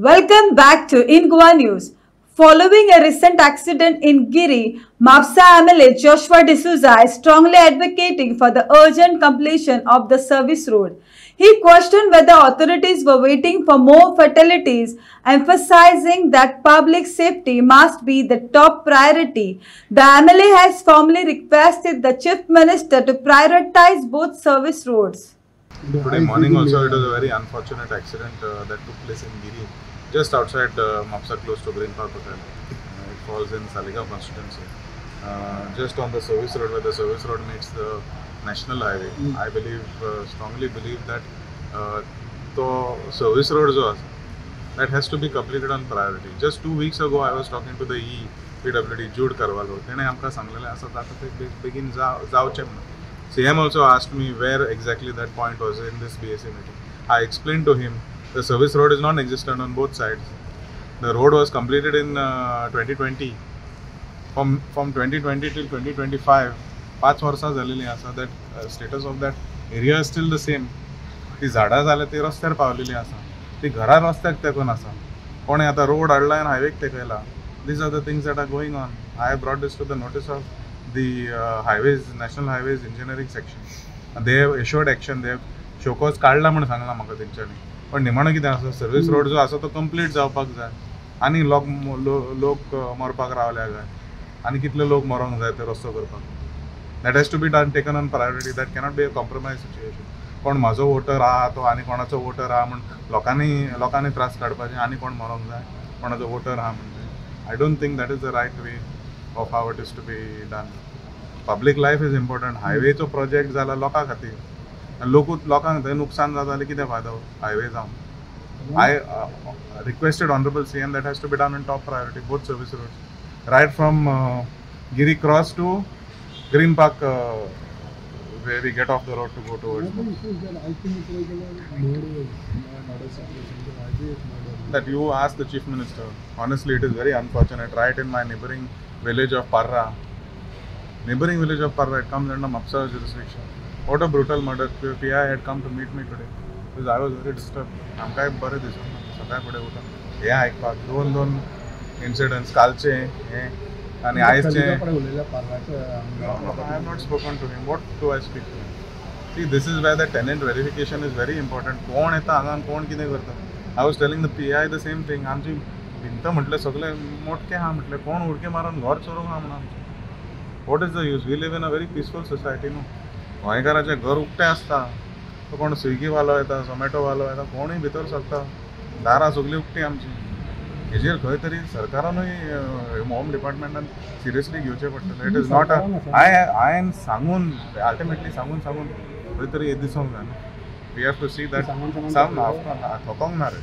Welcome back to In Goa News. Following a recent accident in Giri, Mapsa MLA Joshua D'Souza is strongly advocating for the urgent completion of the service road. He questioned whether authorities were waiting for more fatalities, emphasizing that public safety must be the top priority. The MLA has formally requested the Chief Minister to prioritize both service roads. Today morning also it was a very unfortunate accident that took place in Giri, just outside Mapsa, close to Green Park Hotel. It falls in Saligaon constituency, just on the service road where the service road meets the national highway. I believe, strongly believe that the service road जो आसा, that has to be completed on priority. Just 2 weeks ago I was talking to the PWD Jude Carvalho. तेणे आमकां सांगलेलें आसा जाता ते बेगीन जावचें म्हणून. CM also asked me where exactly that point was in this BAC meeting. I explained to him the service road is non-existent on both sides. The road was completed in 2020. From 2020 till 2025, 5 वर्सां जालेलीं आसा. That status of that area is still the same. ती झाडां जाल्यां ती रस्त्यार पावलेलीं आसा. ती घरां रस्त्याक तेंकून आसा. कोणें आतां रोड हाडला आनी हायवेक तेकयला. These are the things that are going on. I have brought this to the notice of the National Highways Engineering section. And they have assured action. They have show cause काढला म्हणून सांगला म्हाका तेंच्यांनी. पण निमाणें कितें आसा, सर्वीस रोड जो आसा तो कंप्लीट जावपाक जाय. आनी लोक मरपाक रावल्या काय, आनी कितले लोक मरोंक जाय ते रस्तो करपाक. That has to be done, taken on priority. That cannot be a compromise situation. कोण म्हाजो वोटर आहा तो आनी कोणाचो वोटर आहा म्हण लोकांनी त्रास काडपाचे, आनी कोण मरोंक जाय, कोणाचो वोटर आहा म्हणजे. I don't think that is the right way of how it is to be done. Public life is important. Highway चो project जाला लोकां खातीर. लोकांक थंय नुकसान जाता जाल्यार कितें फायदो highway जावन. I requested Honorable CM that has to be done on top priority, both service roads. Right from Giri Cross to Green Park, where we get off the road to go towards. That you ask the Chief Minister. Honestly, it is very unfortunate. Right in my neighboring village of Parra. It comes under Mapsa jurisdiction. What a brutal murder. PI had come to meet me today because I was very disturbed. I'm kind of buried this one. सकाळी फुडें उठून हे आयकपाक दोन incidents कालचे हे आनी आयजचे. I have not spoken to him. What do I speak to him? See, this is where the tenant verification is very important. कोण येता हांगा आनी कोण कितें करता. I was telling the PI the same thing. आमची भिंत म्हटले सगळे मोठके आहा म्हटले, कोण उडके मारून घर चोरूंक आहा म्हणून आमचें. What is the use? We live in a very peaceful society, no? गोंयकाराचें घर उक्तें आसता. तो कोण स्विगी वालो येता, झोमॅटो वालो येता, कोणूय भितर सरता. दारां सगळीं उक्तीं आमचीं. हेजेर खंय तरी सरकारानूय होम डिपार्टमेंटान सिरियसली घेवचें पडटलें. इट इज नॉट हांवें सांगून अल्टिमेटली सांगून खंय तरी हे दिसूंक जाय. We have to see that सम थकोंक ना रे.